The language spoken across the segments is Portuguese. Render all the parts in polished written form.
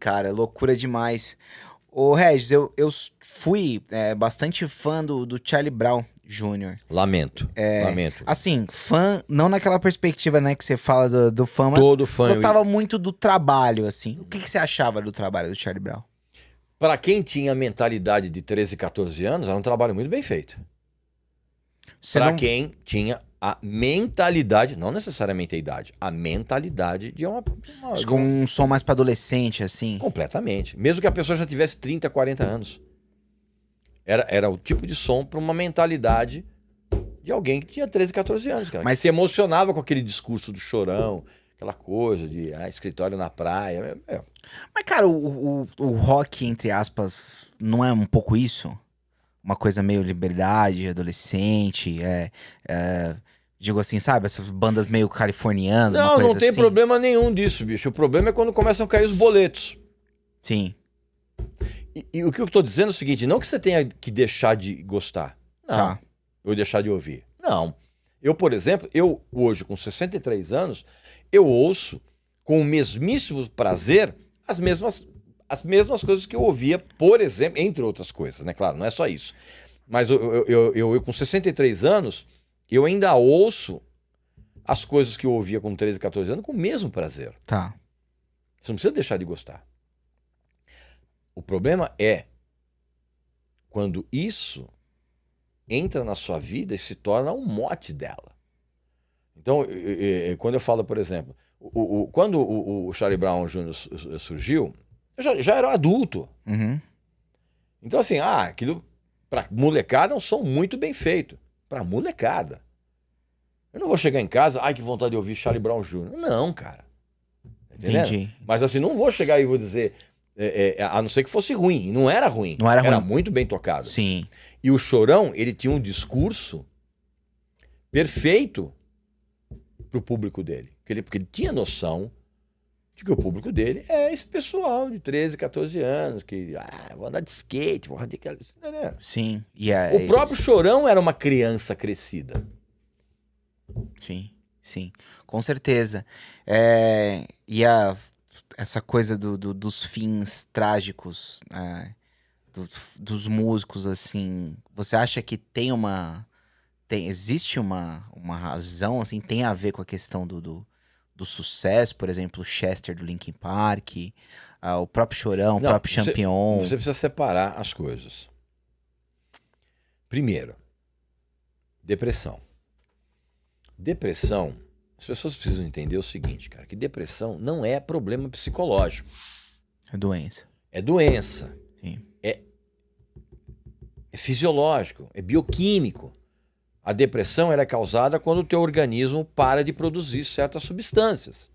cara, loucura demais. Ô, Regis, eu fui bastante fã do Charlie Brown Jr. Lamento. Lamento. Assim, fã, não naquela perspectiva, né, que você fala do fã, mas Todo fã. gostava muito do trabalho, assim. O que você achava do trabalho do Charlie Brown? Para quem tinha a mentalidade de 13, 14 anos, era um trabalho muito bem feito. Para quem tinha a mentalidade, não necessariamente a idade, a mentalidade de Acho que um som mais para adolescente, assim. Completamente. Mesmo que a pessoa já tivesse 30, 40 anos. Era o tipo de som para uma mentalidade de alguém que tinha 13, 14 anos, cara. Mas que se emocionava com aquele discurso do Chorão, aquela coisa de escritório na praia. Mas, cara, o rock, entre aspas, não é um pouco isso? Uma coisa meio liberdade, adolescente, digo assim, sabe? Essas bandas meio californianas, uma coisa Não tem assim. problema nenhum disso, bicho. O problema é quando começam a cair os boletos. Sim. E o que eu tô dizendo é o seguinte, não que você tenha que deixar de gostar. Não. Tá. Ou deixar de ouvir. Não. Eu, por exemplo, hoje, com 63 anos, eu ouço com o mesmíssimo prazer as mesmas coisas que eu ouvia, por exemplo, entre outras coisas, né? Claro, não é só isso. Mas eu com 63 anos, eu ainda ouço as coisas que eu ouvia com 13, 14 anos com o mesmo prazer. Tá. Você não precisa deixar de gostar. O problema é quando isso entra na sua vida e se torna um mote dela. Então, quando eu falo, por exemplo, quando o Charlie Brown Jr. surgiu, eu já era adulto. Uhum. Então, assim, aquilo pra molecada é um som muito bem feito. Pra molecada. Eu não vou chegar em casa, que vontade de ouvir Charlie Brown Jr. Não, cara. Entendendo? Entendi. Mas assim, não vou chegar e vou dizer, a não ser que fosse ruim. Não era ruim. Não era ruim. Era muito bem tocado. Sim. E o Chorão, ele tinha um discurso perfeito pro público dele. Porque ele tinha noção de que o público dele é esse pessoal de 13, 14 anos, que vou andar de skate, vou radical. Né? Sim. O próprio Chorão era uma criança crescida. Sim, sim. Com certeza. Essa coisa dos fins trágicos, dos músicos, assim, você acha que existe uma razão, assim, tem a ver com a questão do sucesso, por exemplo, o Chester do Linkin Park, o próprio Chorão, o próprio Champion. Você precisa separar as coisas. Primeiro, depressão. Depressão, as pessoas precisam entender o seguinte, cara, que depressão não é problema psicológico. É doença. É doença. Sim. É fisiológico, é bioquímico. A depressão ela é causada quando o teu organismo para de produzir certas substâncias.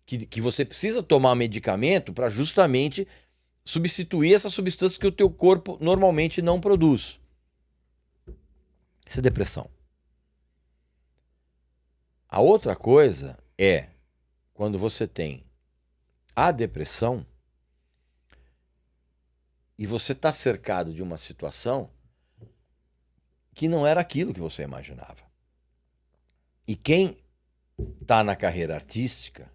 Que você precisa tomar medicamento para justamente substituir essas substâncias que o teu corpo normalmente não produz. Isso é depressão. A outra coisa é quando você tem a depressão e você está cercado de uma situação que não era aquilo que você imaginava. E quem está na carreira artística,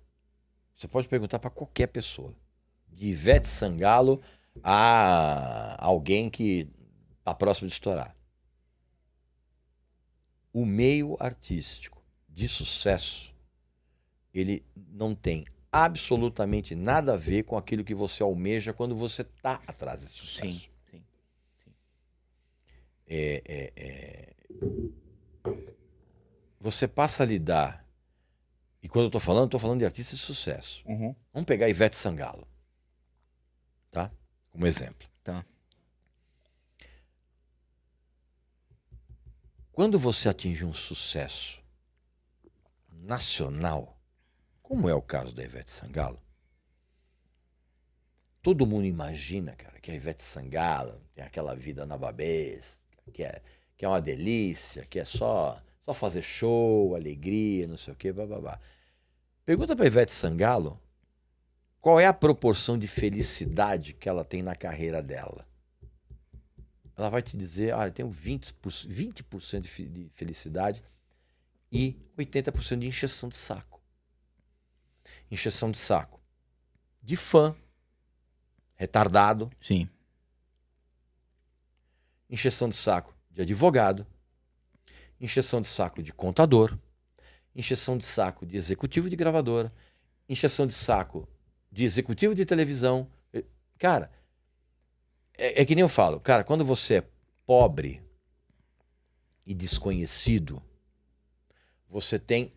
você pode perguntar para qualquer pessoa, de Ivete Sangalo a alguém que está próximo de estourar. O meio artístico de sucesso, ele não tem absolutamente nada a ver com aquilo que você almeja quando você está atrás desse sucesso. Sim. Você passa a lidar, e quando eu estou falando de artista de sucesso. Uhum. Vamos pegar Ivete Sangalo, tá? Como exemplo. Tá. Quando você atinge um sucesso nacional, como é o caso da Ivete Sangalo, todo mundo imagina, cara, que a Ivete Sangalo tem aquela vida nababesca, que é uma delícia, que é só fazer show, alegria, não sei o quê, bababá. Pergunta pra Ivete Sangalo qual é a proporção de felicidade que ela tem na carreira dela. Ela vai te dizer, eu tenho 20% de felicidade e 80% de encheção de saco. Encheção de saco de fã, retardado, Sim. encheção de saco de advogado, encheção de saco de contador, encheção de saco de executivo de gravadora, encheção de saco de executivo de televisão. Cara, é que nem eu falo, cara, quando você é pobre e desconhecido, você tem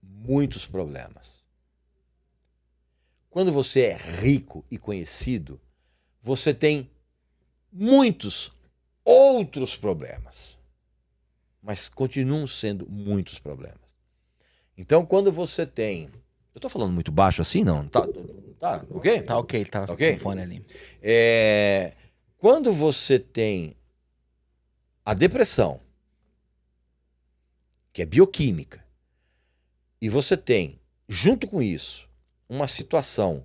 muitos problemas. Quando você é rico e conhecido, você tem muitos outros problemas. Mas continuam sendo muitos problemas. Então, quando você tem... Eu tô falando muito baixo assim, não? Tá ok? Tá ok, tá ok? com o fone ali. Quando você tem a depressão, que é bioquímica, e você tem, junto com isso, uma situação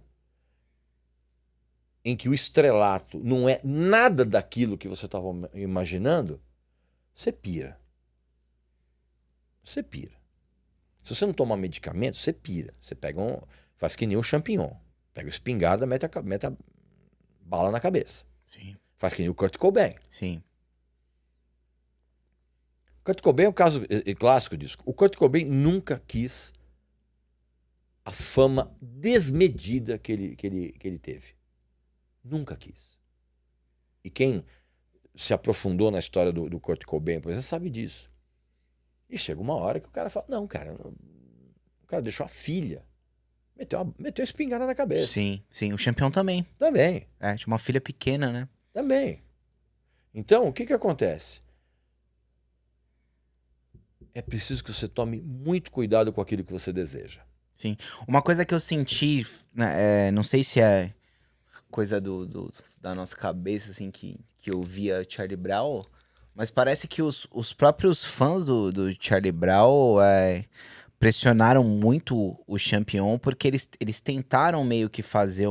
em que o estrelato não é nada daquilo que você estava imaginando, você pira. Você pira. Se você não tomar medicamento, você pira. Você pega faz que nem o champignon. Pega a espingarda, mete a bala na cabeça. Sim. Faz que nem o Kurt Cobain. Sim. O Kurt Cobain é um caso clássico disso. O Kurt Cobain nunca quis a fama desmedida que ele teve. Nunca quis. E quem se aprofundou na história do Kurt Cobain, por exemplo, sabe disso. E chega uma hora que o cara fala, não, cara, o cara deixou a filha. Meteu a espingarda na cabeça. Sim, sim. O Champion também. Também. Tinha uma filha pequena, né? Também. Então, o que acontece? É preciso que você tome muito cuidado com aquilo que você deseja. Sim. Uma coisa que eu senti, né, não sei se é coisa da nossa cabeça, assim, que eu via Charlie Brown, mas parece que os próprios fãs do Charlie Brown pressionaram muito o Champion, porque eles tentaram meio que fazer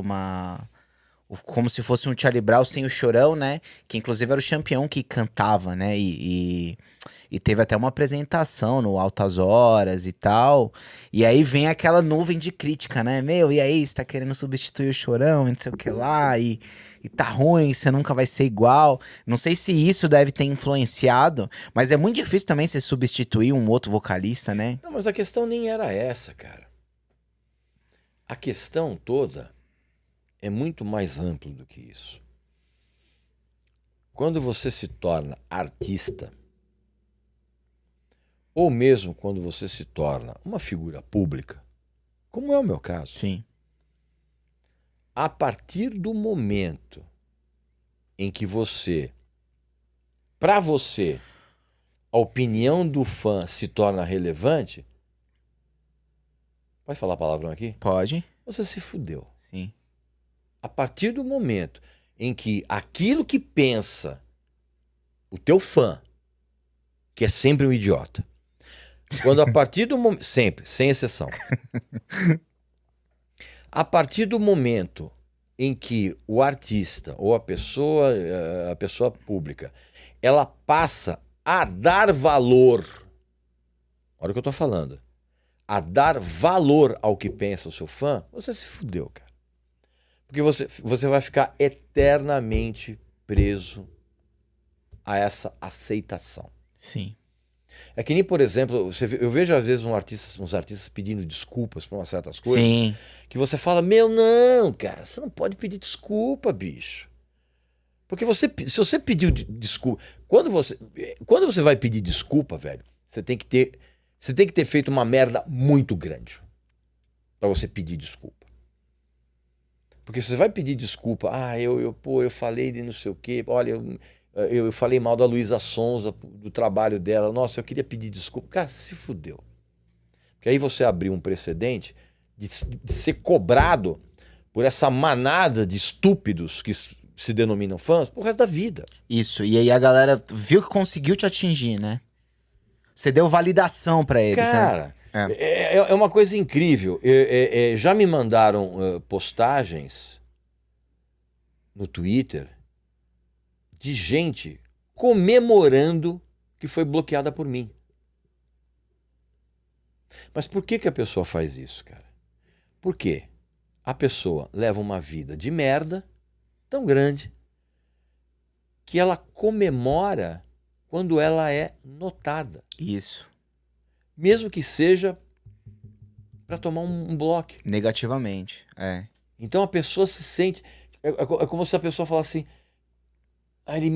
como se fosse um Charlie Brown sem o Chorão, né? Que inclusive era o Champion que cantava, né? E teve até uma apresentação no Altas Horas e tal. E aí vem aquela nuvem de crítica, né? Meu, e aí, você tá querendo substituir o Chorão e não sei o que lá, e tá ruim, você nunca vai ser igual. Não sei se isso deve ter influenciado, mas é muito difícil também você substituir um outro vocalista, né? Não, mas a questão nem era essa, cara. A questão toda é muito mais amplo do que isso. Quando você se torna artista, ou mesmo quando você se torna uma figura pública, como é o meu caso, Sim. a partir do momento em que para você, a opinião do fã se torna relevante, pode falar palavrão aqui? Pode? Você se fudeu. Sim. A partir do momento em que aquilo que pensa o teu fã, que é sempre um idiota, quando a partir do momento, sempre, sem exceção, a partir do momento em que o artista ou a pessoa pública, ela passa a dar valor, olha o que eu tô falando, a dar valor ao que pensa o seu fã, você se fudeu, cara. Porque você vai ficar eternamente preso a essa aceitação. Sim. É que nem, por exemplo, eu vejo às vezes uns artistas pedindo desculpas por umas certas coisas. Sim. Que você fala, meu, não, cara, você não pode pedir desculpa, bicho. Porque se você pediu desculpa... Quando você vai pedir desculpa, velho, você tem que ter feito uma merda muito grande pra você pedir desculpa. Porque se você vai pedir desculpa, eu falei de não sei o quê, olha, eu falei mal da Luísa Sonza, do trabalho dela, nossa, eu queria pedir desculpa. Cara, se fudeu. Porque aí você abriu um precedente de ser cobrado por essa manada de estúpidos que se denominam fãs pro resto da vida. Isso, e aí a galera viu que conseguiu te atingir, né? Você deu validação pra eles, Cara, né? é uma coisa incrível. Já me mandaram postagens no Twitter de gente comemorando que foi bloqueada por mim. Mas por que a pessoa faz isso, cara? Por quê? A pessoa leva uma vida de merda tão grande que ela comemora quando ela é notada. Isso. Mesmo que seja para tomar um bloco. Negativamente, é. Então a pessoa se sente... É como se a pessoa falasse assim... Ah, ele